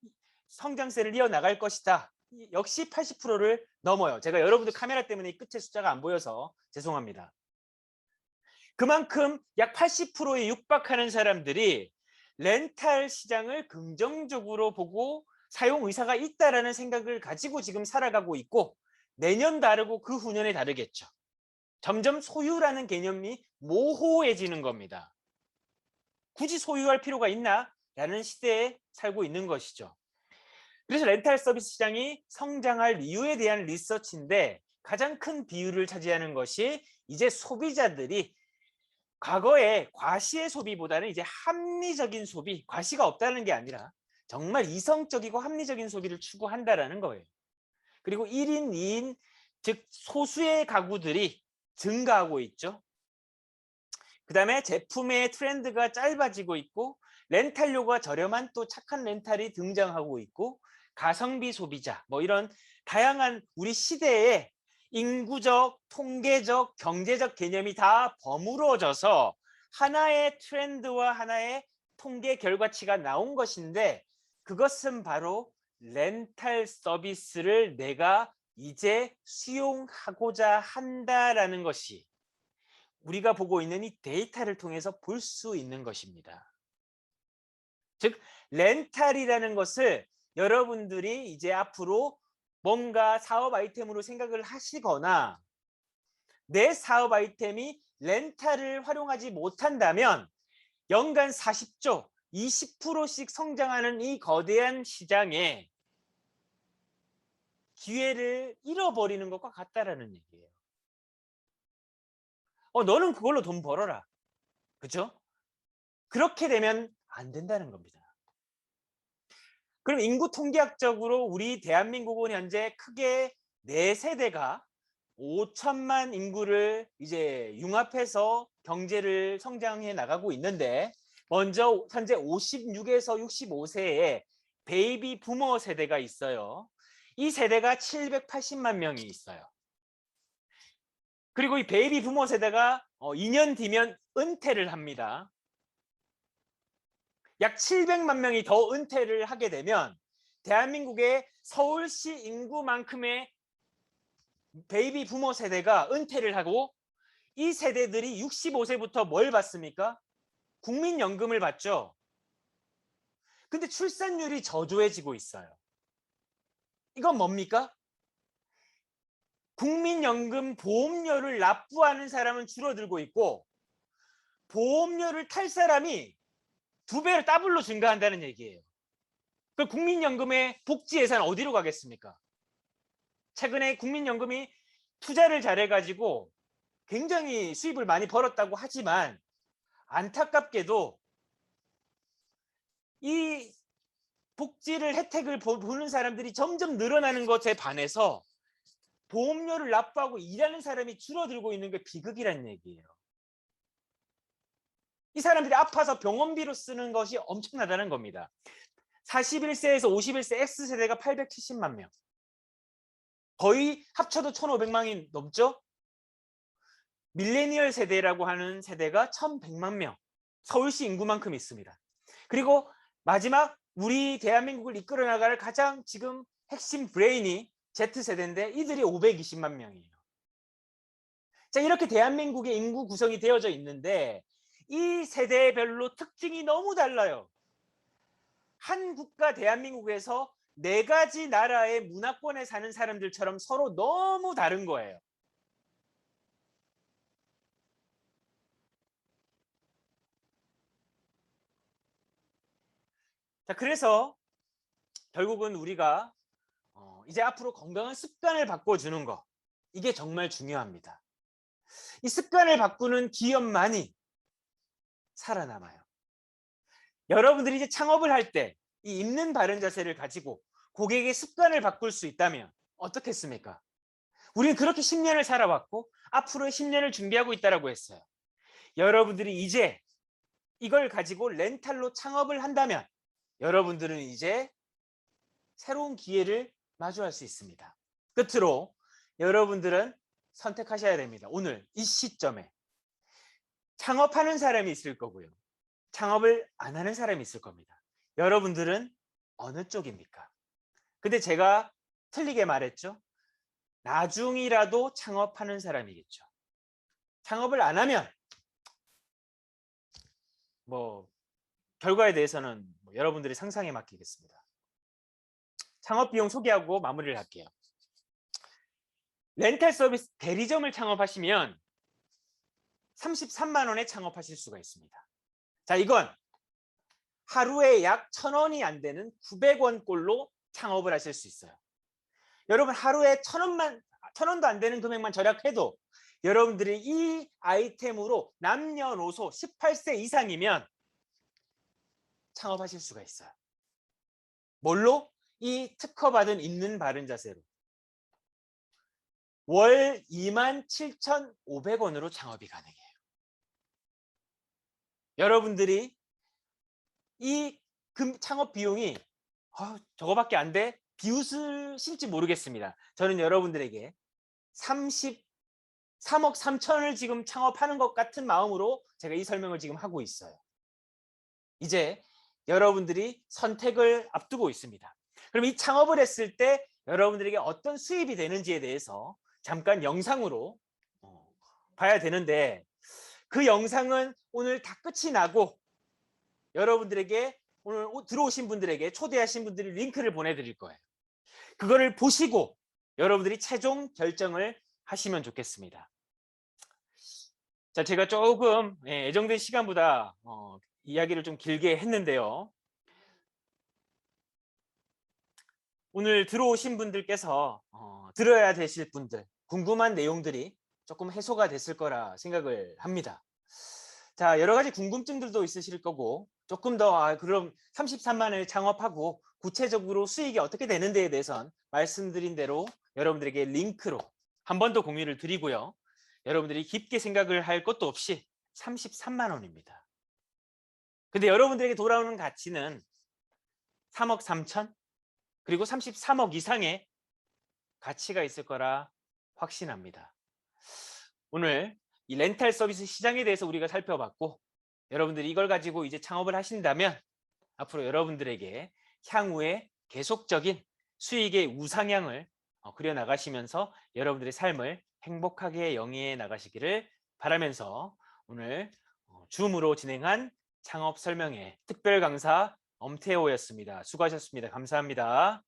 Speaker 1: 성장세를 이어나갈 것이다. 역시 80%를 넘어요. 제가 여러분들 카메라 때문에 이 끝에 숫자가 안 보여서 죄송합니다. 그만큼 약 80%에 육박하는 사람들이 렌탈 시장을 긍정적으로 보고 사용 의사가 있다라는 생각을 가지고 지금 살아가고 있고 내년 다르고 그 후년에 다르겠죠. 점점 소유라는 개념이 모호해지는 겁니다. 굳이 소유할 필요가 있나? 라는 시대에 살고 있는 것이죠. 그래서 렌탈 서비스 시장이 성장할 이유에 대한 리서치인데 가장 큰 비율을 차지하는 것이 이제 소비자들이 과거에 과시의 소비보다는 이제 합리적인 소비, 과시가 없다는 게 아니라 정말 이성적이고 합리적인 소비를 추구한다라는 거예요. 그리고 1인, 2인, 즉 소수의 가구들이 증가하고 있죠. 그 다음에 제품의 트렌드가 짧아지고 있고 렌탈료가 저렴한 또 착한 렌탈이 등장하고 있고 가성비 소비자 뭐 이런 다양한 우리 시대의 인구적, 통계적, 경제적 개념이 다 버무러져서 하나의 트렌드와 하나의 통계 결과치가 나온 것인데 그것은 바로 렌탈 서비스를 내가 이제 수용하고자 한다라는 것이 우리가 보고 있는 이 데이터를 통해서 볼 수 있는 것입니다. 즉 렌탈이라는 것을 여러분들이 이제 앞으로 뭔가 사업 아이템으로 생각을 하시거나 내 사업 아이템이 렌탈을 활용하지 못한다면 연간 40조, 20%씩 성장하는 이 거대한 시장에 기회를 잃어버리는 것과 같다라는 얘기예요. 너는 그걸로 돈 벌어라. 그죠? 그렇게 되면 안 된다는 겁니다. 그럼 인구 통계학적으로 우리 대한민국은 현재 크게 4세대가 5천만 인구를 이제 융합해서 경제를 성장해 나가고 있는데 먼저 현재 56에서 65세의 베이비 부머 세대가 있어요. 이 세대가 780만 명이 있어요. 그리고 이 베이비 부머 세대가 2년 뒤면 은퇴를 합니다. 약 700만 명이 더 은퇴를 하게 되면 대한민국의 서울시 인구만큼의 베이비 부머 세대가 은퇴를 하고 이 세대들이 65세부터 뭘 받습니까? 국민연금을 받죠. 근데 출산율이 저조해지고 있어요. 이건 뭡니까? 국민연금 보험료를 납부하는 사람은 줄어들고 있고 보험료를 탈 사람이 2배로 더블로 증가한다는 얘기예요. 그 국민연금의 복지 예산 어디로 가겠습니까? 최근에 국민연금이 투자를 잘해가지고 굉장히 수입을 많이 벌었다고 하지만 안타깝게도 이 복지를 혜택을 보는 사람들이 점점 늘어나는 것에 반해서 보험료를 납부하고 일하는 사람이 줄어들고 있는 게 비극이라는 얘기예요. 이 사람들이 아파서 병원비로 쓰는 것이 엄청나다는 겁니다. 41세에서 51세 X세대가 870만 명. 거의 합쳐도 1,500만이 넘죠? 밀레니얼 세대라고 하는 세대가 1,100만 명. 서울시 인구만큼 있습니다. 그리고 마지막 우리 대한민국을 이끌어 나갈 가장 지금 핵심 브레인이 Z세대인데 이들이 520만 명이에요. 자, 이렇게 대한민국의 인구 구성이 되어져 있는데 이 세대별로 특징이 너무 달라요. 한 국가 대한민국에서 4가지 나라의 문화권에 사는 사람들처럼 서로 너무 다른 거예요. 자, 그래서 결국은 우리가 이제 앞으로 건강한 습관을 바꿔주는 거, 이게 정말 중요합니다. 이 습관을 바꾸는 기업만이 살아남아요. 여러분들이 이제 창업을 할 때 이 있는 바른 자세를 가지고 고객의 습관을 바꿀 수 있다면 어떻겠습니까? 우리는 그렇게 10년을 살아왔고 앞으로의 10년을 준비하고 있다고 했어요. 여러분들이 이제 이걸 가지고 렌탈로 창업을 한다면 여러분들은 이제 새로운 기회를 마주할 수 있습니다. 끝으로 여러분들은 선택하셔야 됩니다. 오늘 이 시점에 창업하는 사람이 있을 거고요. 창업을 안 하는 사람이 있을 겁니다. 여러분들은 어느 쪽입니까? 근데 제가 틀리게 말했죠? 나중이라도 창업하는 사람이겠죠. 창업을 안 하면 결과에 대해서는 여러분들이 상상에 맡기겠습니다. 창업 비용 소개하고 마무리를 할게요. 렌탈 서비스 대리점을 창업하시면 33만 원에 창업하실 수가 있습니다. 자, 이건 하루에 약 1,000원이 안 되는 900원 꼴로 창업을 하실 수 있어요. 여러분 하루에 1,000원도 안 되는 금액만 절약해도 여러분들이 이 아이템으로 남녀노소 18세 이상이면 창업하실 수가 있어요. 뭘로? 이 특허받은 있는 바른 자세로. 월 27,500원으로 창업이 가능해요. 여러분들이 이 창업 비용이 저거밖에 안 돼? 비웃으실지 모르겠습니다. 저는 여러분들에게 33억 3천을 지금 창업하는 것 같은 마음으로 제가 이 설명을 지금 하고 있어요. 이제 여러분들이 선택을 앞두고 있습니다. 그럼 이 창업을 했을 때 여러분들에게 어떤 수입이 되는지에 대해서 잠깐 영상으로 봐야 되는데, 그 영상은 오늘 다 끝이 나고 여러분들에게 오늘 들어오신 분들에게 초대하신 분들이 링크를 보내드릴 거예요. 그거를 보시고 여러분들이 최종 결정을 하시면 좋겠습니다. 자, 제가 조금 예정된 시간보다 이야기를 좀 길게 했는데요. 오늘 들어오신 분들께서 들어야 되실 분들, 궁금한 내용들이 조금 해소가 됐을 거라 생각을 합니다. 자, 여러 가지 궁금증들도 있으실 거고, 조금 더 그럼 33만을 창업하고 구체적으로 수익이 어떻게 되는데에 대해선 말씀드린 대로 여러분들에게 링크로 한 번 더 공유를 드리고요. 여러분들이 깊게 생각을 할 것도 없이 33만 원입니다. 근데 여러분들에게 돌아오는 가치는 3억 3천, 그리고 33억 이상의 가치가 있을 거라 확신합니다. 오늘 이 렌탈 서비스 시장에 대해서 우리가 살펴봤고, 여러분들이 이걸 가지고 이제 창업을 하신다면 앞으로 여러분들에게 향후에 계속적인 수익의 우상향을 그려나가시면서 여러분들의 삶을 행복하게 영위해 나가시기를 바라면서 오늘 줌으로 진행한 창업 설명회 특별 강사 엄태호였습니다. 수고하셨습니다. 감사합니다.